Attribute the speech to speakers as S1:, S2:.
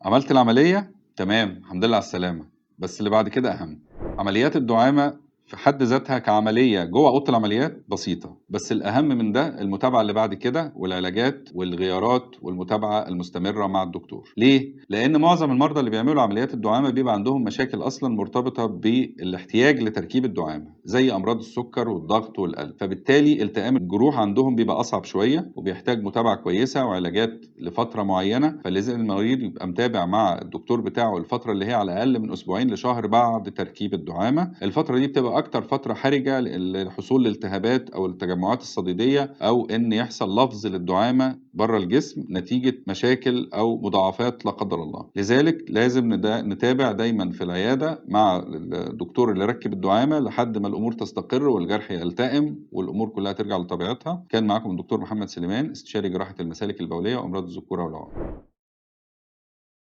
S1: عملت العملية تمام، الحمد لله على السلامة. بس اللي بعد كده أهم. عمليات الدعامة في حد ذاتها كعملية جوه أوضة العمليات بسيطة، بس الأهم من ده المتابعة اللي بعد كده والعلاجات والغيارات والمتابعة المستمرة مع الدكتور. ليه؟ لأن معظم المرضى اللي بيعملوا عمليات الدعامة بيبقى عندهم مشاكل أصلا مرتبطة بالاحتياج لتركيب الدعامة، زي أمراض السكر والضغط والقلب، فبالتالي التئام الجروح عندهم بيبقى أصعب شوية وبيحتاج متابعة كويسة وعلاجات لفترة معينة، فلازم المريض يبقى متابع مع الدكتور بتاعه الفترة اللي هي على الأقل من أسبوعين لشهر بعد تركيب الدعامة. الفترة دي بتبقى أكتر فترة حرجة لحصول الالتهابات أو التجمعات الصديدية، أو إن يحصل لفظ للدعامة بره الجسم نتيجة مشاكل أو مضاعفات لا قدر الله. لذلك لازم نتابع دايما في العيادة مع الدكتور اللي ركب الدعامة لحد ما الأمور تستقر والجرح يلتئم والأمور كلها ترجع لطبيعتها. كان معكم الدكتور محمد سليمان، استشاري جراحة المسالك البولية وأمراض الذكورة والعقم.